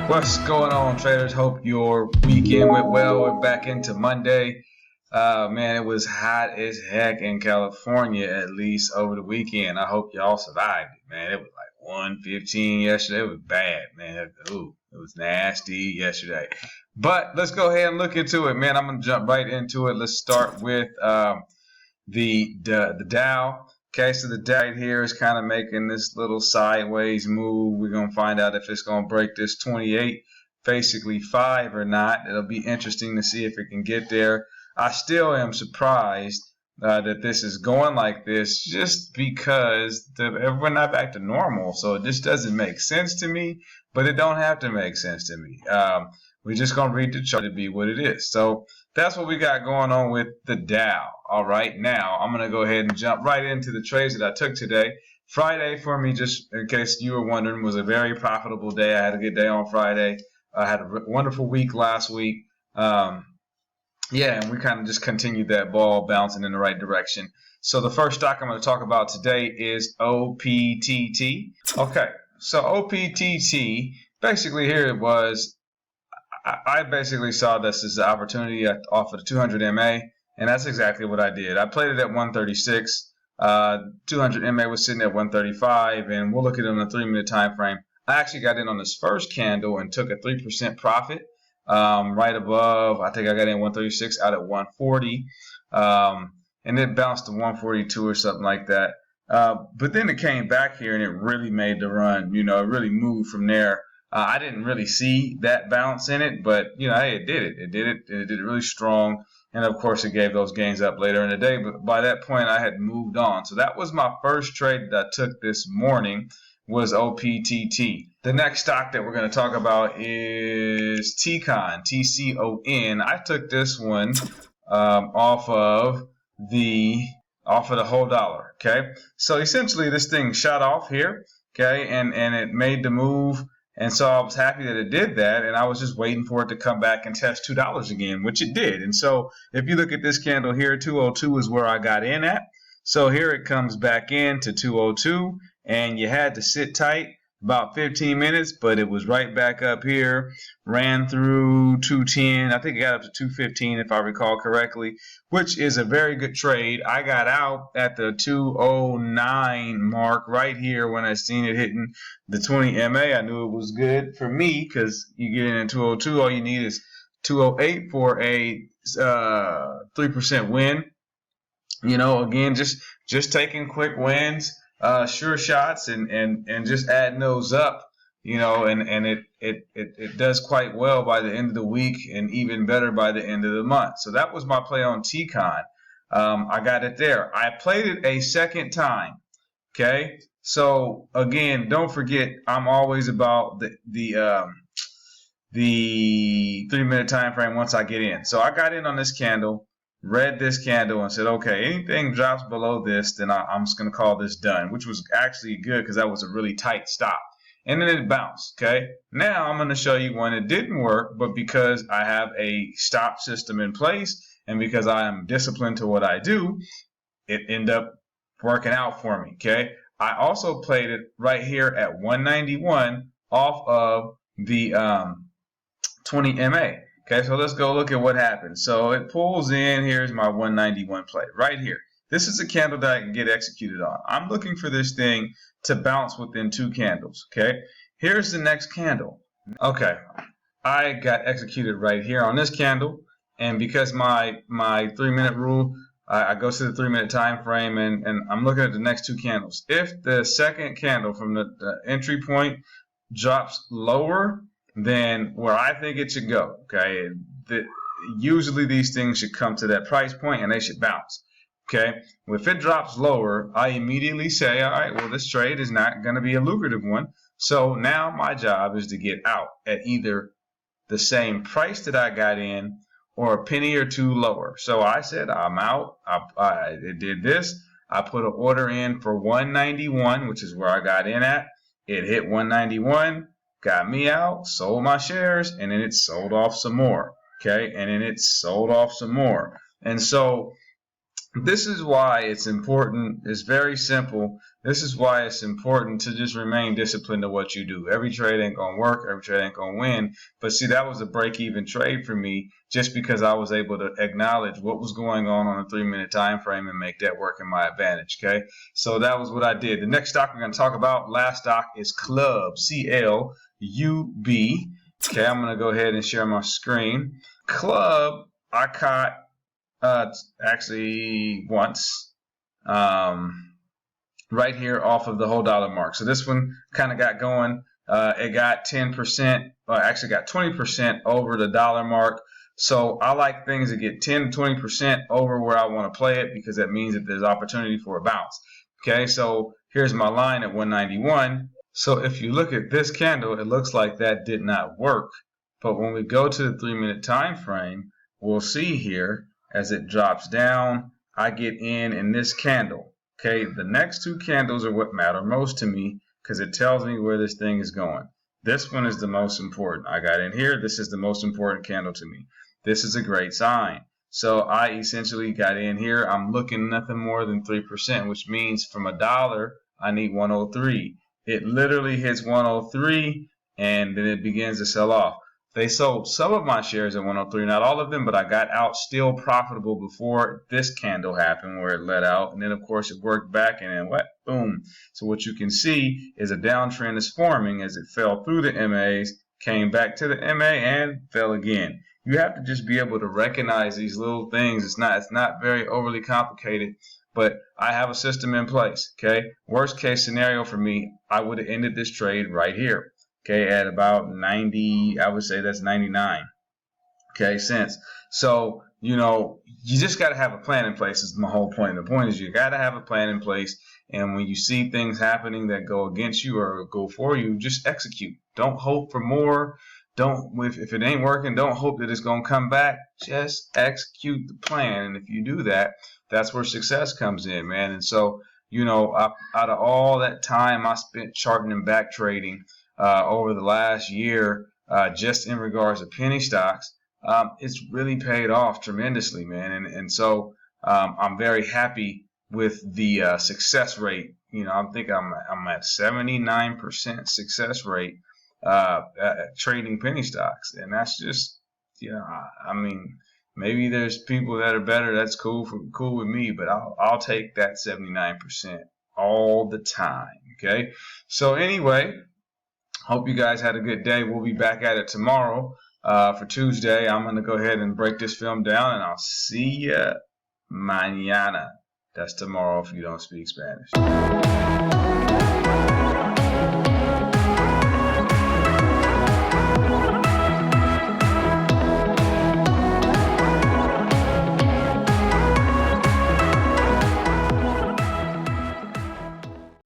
What's going on, traders? Hope your weekend went well. We're back into Monday. Man, it was hot as heck in California, at least over the weekend. I hope y'all survived it, man. It was like 115 yesterday. It was bad, man. Ooh, it was nasty yesterday. But let's go ahead and look into it, man. I'm gonna jump right into it. Let's start with the Dow. Okay, so the Dow right here is kind of making this little sideways move. We're going to find out if it's going to break this 28, basically 5 or not. It'll be interesting to see if it can get there. I still am surprised that this is going like this just because we're not back to normal. So it just doesn't make sense to me, but it don't have to make sense to me. We're just going to read the chart to be what it is. So that's what we got going on with the Dow. All right, now I'm going to go ahead and jump right into the trades that I took today. Friday for me, just in case you were wondering, was a very profitable day. I had a good day on Friday. I had a wonderful week last week. Yeah, and we kind of just continued that ball bouncing in the right direction. So the first stock I'm going to talk about today is OPTT. Okay, so OPTT, basically here it was, I basically saw this as an opportunity off of the 200 MA, and that's exactly what I did. I played it at 136. 200 MA was sitting at 135, and we'll look at it on a 3-minute time frame. I actually got in on this first candle and took a 3% profit right above. I think I got in 136 out at 140, and it bounced to 142 or something like that. But then it came back here and it really made the run. You know, it really moved from there. I didn't really see that bounce in it, but you know, hey, it did it. It did it. It did it really strong, and of course, it gave those gains up later in the day. But by that point, I had moved on. So that was my first trade that I took this morning. Was OPTT. The next stock that we're going to talk about is TCON. TCON. I took this one off of the whole dollar. Okay, so essentially, this thing shot off here. Okay, and it made the move. And so I was happy that it did that, and I was just waiting for it to come back and test $2 again, which it did. And so if you look at this candle here, 202 is where I got in at. So here it comes back in to 202, and you had to sit tight about 15 minutes, but it was right back up here, ran through 210. I think it got up to 215 if I recall correctly, which is a very good trade. I got out at the 209 mark right here when I seen it hitting the 20 MA. I knew it was good for me because you get in at 202, all you need is 208 for a 3% win. You know, again, just taking quick wins. Sure shots and just adding those up, you know, and it does quite well by the end of the week and even better by the end of the month. So that was my play on TCON. I got it there. I played it a second time. Okay, so again, don't forget, I'm always about the 3-minute time frame once I get in. So I got in on this candle, read this candle, and said, okay, anything drops below this, then I'm just going to call this done, which was actually good because that was a really tight stop. And then it bounced, okay? Now I'm going to show you when it didn't work, but because I have a stop system in place and because I am disciplined to what I do, it ended up working out for me, okay? I also played it right here at 191 off of the 20 MA. Okay, so let's go look at what happens. So it pulls in. Here's my 191 play right here. This is a candle that I can get executed on. I'm looking for this thing to bounce within 2 candles. Okay, here's the next candle. Okay, I got executed right here on this candle, and because my 3-minute rule, I go to the 3-minute time frame, and I'm looking at the next 2 candles. If the second candle from the entry point drops lower than where I think it should go, okay? Usually these things should come to that price point and they should bounce, okay? Well, if it drops lower, I immediately say, all right, well, this trade is not going to be a lucrative one. So now my job is to get out at either the same price that I got in or a penny or 2 lower. So I said, I'm out. I did this. I put an order in for 191, which is where I got in at. It hit 191. Got me out, sold my shares, and then it sold off some more, okay? And then it sold off some more. And so This is why it's important. It's very simple. This is why it's important to just remain disciplined to what you do. Every trade ain't gonna work. Every trade ain't gonna win. But see, that was a break-even trade for me, just because I was able to acknowledge what was going on a 3-minute time frame and make that work in my advantage. Okay, so that was what I did. The next stock we're gonna talk about, last stock, is Club, CLUB. Okay, I'm gonna go ahead and share my screen. Club, I caught actually once, right here off of the whole dollar mark. So this one kind of got going. It got 10%, actually got 20% over the dollar mark. So I like things that get 10 to 20% over where I want to play it, because that means that there's opportunity for a bounce. Okay, so here's my line at 191. So if you look at this candle, it looks like that did not work. But when we go to the 3-minute time frame, we'll see here, as it drops down, I get in this candle. Okay, the next two candles are what matter most to me, because it tells me where this thing is going. This one is the most important. I got in here. This is the most important candle to me. This is a great sign. So I essentially got in here. I'm looking nothing more than 3%, which means from a dollar, I need 103. It literally hits 103, and then it begins to sell off. They sold some of my shares at 103, not all of them, but I got out still profitable before this candle happened, where it let out, and then of course it worked back, and then what? Boom. So what you can see is a downtrend is forming as it fell through the MAs, came back to the MA, and fell again. You have to just be able to recognize these little things. It's not very overly complicated, but I have a system in place. Okay, worst case scenario for me, I would have ended this trade right here. Okay, at about 90, I would say that's 99. Okay, cents. So, you just got to have a plan in place is my whole point. The point is you got to have a plan in place. And when you see things happening that go against you or go for you, just execute. Don't hope for more. If it ain't working, don't hope that it's going to come back. Just execute the plan. And if you do that, that's where success comes in, man. And so, out of all that time I spent charting and back trading, over the last year, just in regards to penny stocks, it's really paid off tremendously, man. And so I'm very happy with the success rate. I think I'm at 79% success rate at trading penny stocks, and that's just, I mean, maybe there's people that are better. That's cool with me, but I'll take that 79% all the time. Okay, so anyway. Hope you guys had a good day. We'll be back at it tomorrow for Tuesday. I'm going to go ahead and break this film down, and I'll see ya mañana. That's tomorrow if you don't speak Spanish.